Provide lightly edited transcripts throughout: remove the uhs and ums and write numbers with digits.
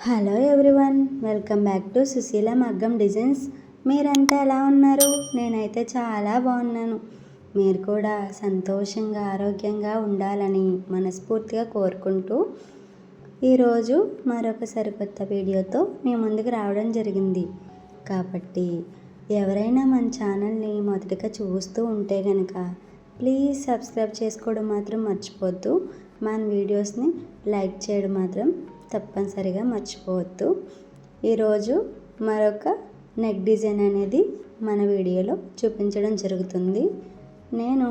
Hello everyone, welcome back to Sushila Maggam designs. మీరంతా ఎలా ఉన్నారు? నేనైతే చాలా బాగున్నాను. మీరు కూడా సంతోషంగా ఆరోగ్యంగా ఉండాలని మనస్ఫూర్తిగా కోరుకుంటూ ఈరోజు మరొక సరికొత్త వీడియోతో మీ ముందుకు రావడం జరిగింది. కాబట్టి ఎవరైనా మన ఛానల్ని మొదటిగా చూస్తూ ఉంటే కనుక ప్లీజ్ సబ్స్క్రైబ్ చేసుకోవడం మాత్రం మర్చిపోవద్దు. మన వీడియోస్ని లైక్ చేయడం మాత్రం తప్పనిసరిగా మర్చిపోవద్దు. ఈరోజు మరొక నెక్ డిజైన్ అనేది మన వీడియోలో చూపించడం జరుగుతుంది. నేను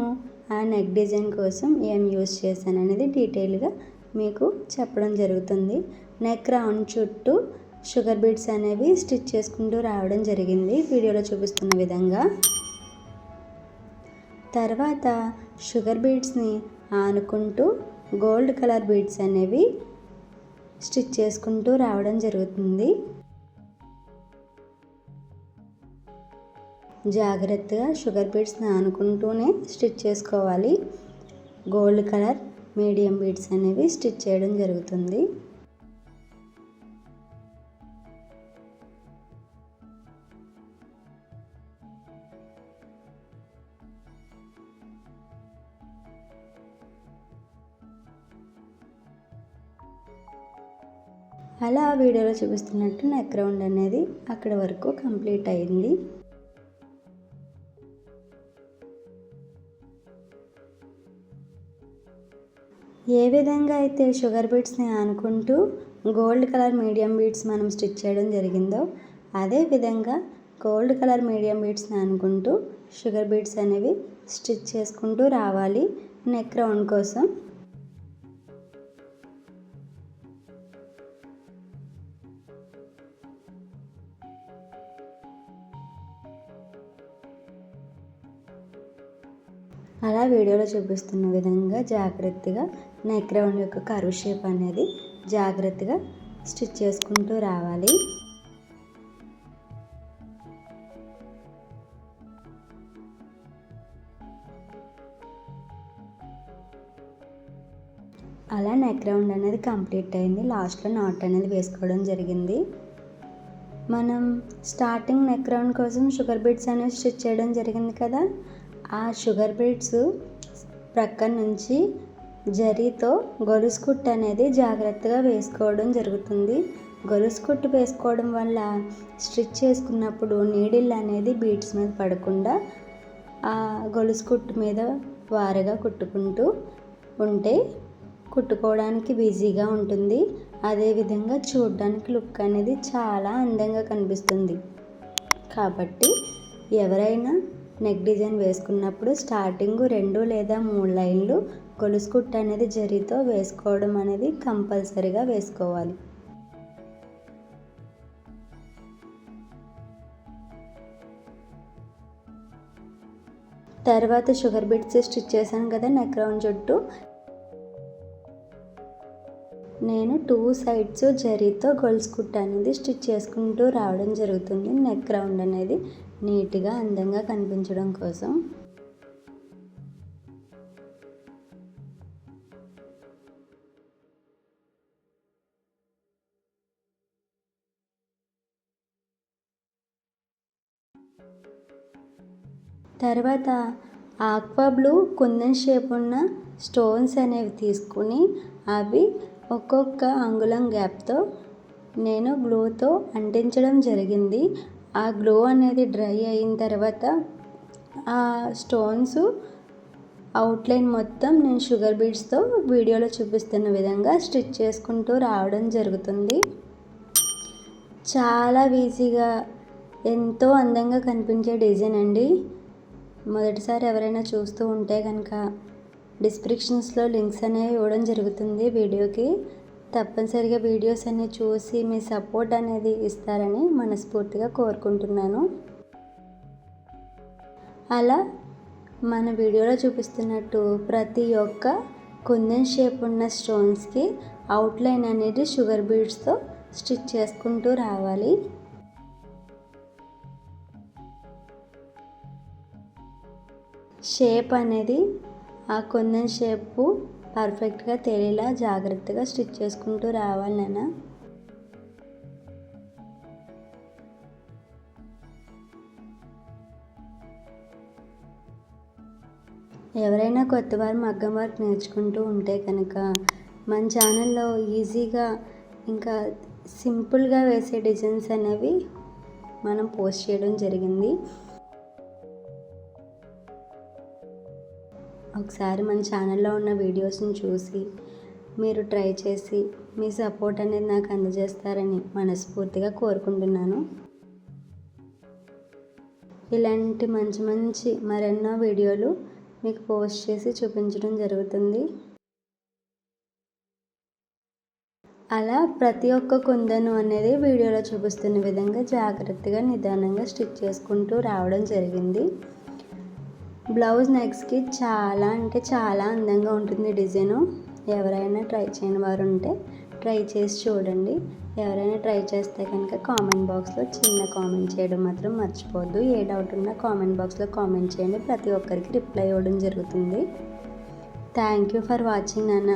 ఆ నెక్ డిజైన్ కోసం ఏం యూస్ చేశాను అనేది డీటెయిల్గా మీకు చెప్పడం జరుగుతుంది. నెక్ రౌండ్ చుట్టూ షుగర్ బీడ్స్ అనేవి స్టిచ్ చేసుకుంటూ రావడం జరిగింది వీడియోలో చూపిస్తున్న విధంగా. తర్వాత షుగర్ బీడ్స్ని ఆనుకుంటూ గోల్డ్ కలర్ బీడ్స్ అనేవి స్టిచ్ చేసుకుంటూ రావడం జరుగుతుంది. జాగ్రత్తగా షుగర్ బీడ్స్ని ఆనుకుంటూనే స్టిచ్ చేసుకోవాలి. గోల్డ్ కలర్ మీడియం బీడ్స్ అనేవి స్టిచ్ చేయడం జరుగుతుంది. అలా వీడియోలో చూపిస్తున్నట్టు నెక్ రౌండ్ అనేది అక్కడ వరకు కంప్లీట్ అయింది. ఏ విధంగా అయితే షుగర్ బీడ్స్ని ఆనుకుంటూ గోల్డ్ కలర్ మీడియం బీడ్స్ మనం స్టిచ్ చేయడం జరిగిందో అదే విధంగా గోల్డ్ కలర్ మీడియం బీడ్స్ని ఆనుకుంటూ షుగర్ బీడ్స్ అనేవి స్టిచ్ చేసుకుంటూ రావాలి నెక్ రౌండ్ కోసం. అలా వీడియోలో చూపిస్తున్న విధంగా జాగ్రత్తగా నెక్ రౌండ్ యొక్క కర్వ్ షేప్ అనేది జాగ్రత్తగా స్టిచ్ చేసుకుంటూ రావాలి. అలా నెక్ రౌండ్ అనేది కంప్లీట్ అయింది. లాస్ట్లో నాట్ అనేది వేసుకోవడం జరిగింది. మనం స్టార్టింగ్ నెక్ రౌండ్ కోసం షుగర్ బీడ్స్ అనేవి స్టిచ్ చేయడం జరిగింది కదా, ఆ షుగర్ బీడ్స్ ప్రక్కన నుంచి జరీతో గొలుసు కుట్టు అనేది జాగ్రత్తగా వేసుకోవడం జరుగుతుంది. గొలుసు కుట్టు వేసుకోవడం వల్ల స్టిచ్ చేసుకున్నప్పుడు నీడిల్ అనేది బీడ్స్ మీద పడకుండా ఆ గొలుసు కుట్టు మీద వారగా కుట్టుకుంటూ ఉంటే కుట్టుకోవడానికి ఈజీగా ఉంటుంది. అదేవిధంగా చూడడానికి లుక్ అనేది చాలా అందంగా కనిపిస్తుంది. కాబట్టి ఎవరైనా నెక్ డిజైన్ వేసుకున్నప్పుడు స్టార్టింగ్ 2 లేదా 3 లైన్లు గొలుసు కుట్టు అనేది జరీతో వేసుకోవడం అనేది కంపల్సరీగా వేసుకోవాలి. తర్వాత షుగర్ బీడ్స్ స్టిచ్ చేశాను కదా నెక్ రౌండ్ చుట్టూ, నేను 2 సైడ్స్ జరీతో గొలుసు కుట్టు అనేది స్టిచ్ చేసుకుంటూ రావడం జరుగుతుంది. నెక్ రౌండ్ అనేది నీట్గా అందంగా కనిపించడం కోసం. తర్వాత ఆక్వా బ్లూ కుందన్ షేప్ ఉన్న స్టోన్స్ అనేవి తీసుకుని అవి ఒక్కొక్క అంగుళం గ్యాప్తో నేను గ్లూతో అంటించడం జరిగింది. ఆ గ్లూ అనేది డ్రై అయిన తర్వాత ఆ స్టోన్స్ అవుట్లైన్ మొత్తం నేను షుగర్ బీడ్స్తో వీడియోలో చూపిస్తున్న విధంగా స్టిచ్ చేసుకుంటూ రావడం జరుగుతుంది. చాలా ఈజీగా ఎంతో అందంగా కనిపించే డిజైన్ అండి. మొదటిసారి ఎవరైనా చూస్తూ ఉంటే కనుక డిస్క్రిప్షన్స్లో లింక్స్ అనేవి ఇవ్వడం జరుగుతుంది వీడియోకి. తప్పనిసరిగా వీడియోస్ అన్ని చూసి మీ సపోర్ట్ అనేది ఇస్తారని మనస్ఫూర్తిగా కోరుకుంటున్నాను. అలా మన వీడియోలో చూపిస్తున్నట్టు ప్రతి ఒక్క కుందన్ షేప్ ఉన్న స్టోన్స్కి అవుట్లైన్ అనేది షుగర్ బీడ్స్తో స్టిచ్ చేసుకుంటూ రావాలి. షేప్ అనేది ఆ కుందన్ షేపు పర్ఫెక్ట్గా తెలియలా జాగ్రత్తగా స్టిచ్ చేసుకుంటూ రావాలి నాన్న. ఎవరైనా కొత్తవారు మగ్గం వర్క్ నేర్చుకుంటూ ఉంటే కనుక మన ఛానల్లో ఈజీగా ఇంకా సింపుల్గా వేసే డిజైన్స్ అనేవి మనం పోస్ట్ చేయడం జరిగింది. ఒకసారి మన ఛానల్లో ఉన్న వీడియోస్ని చూసి మీరు ట్రై చేసి మీ సపోర్ట్ అనేది నాకు అందజేస్తారని మనస్ఫూర్తిగా కోరుకుంటున్నాను. ఇలాంటి మంచి మంచి మరెన్నో వీడియోలు మీకు పోస్ట్ చేసి చూపించడం జరుగుతుంది. అలా ప్రతి ఒక్క కుందను అనేది వీడియోలో చూపిస్తున్న విధంగా జాగ్రత్తగా నిదానంగా స్టిచ్ చేసుకుంటూ రావడం జరిగింది. బ్లౌజ్ నెక్స్ట్కి చాలా అంటే చాలా అందంగా ఉంటుంది డిజైను. ఎవరైనా ట్రై చేయని వారు ఉంటే ట్రై చేసి చూడండి. ఎవరైనా ట్రై చేస్తే కనుక కామెంట్ బాక్స్లో చిన్న కామెంట్ చేయడం మాత్రం మర్చిపోవద్దు. ఏ డౌట్ ఉన్నా కామెంట్ బాక్స్లో కామెంట్ చేయండి. ప్రతి ఒక్కరికి రిప్లై ఇవ్వడం జరుగుతుంది. థ్యాంక్ యూ ఫర్ వాచింగ్ నాన్న.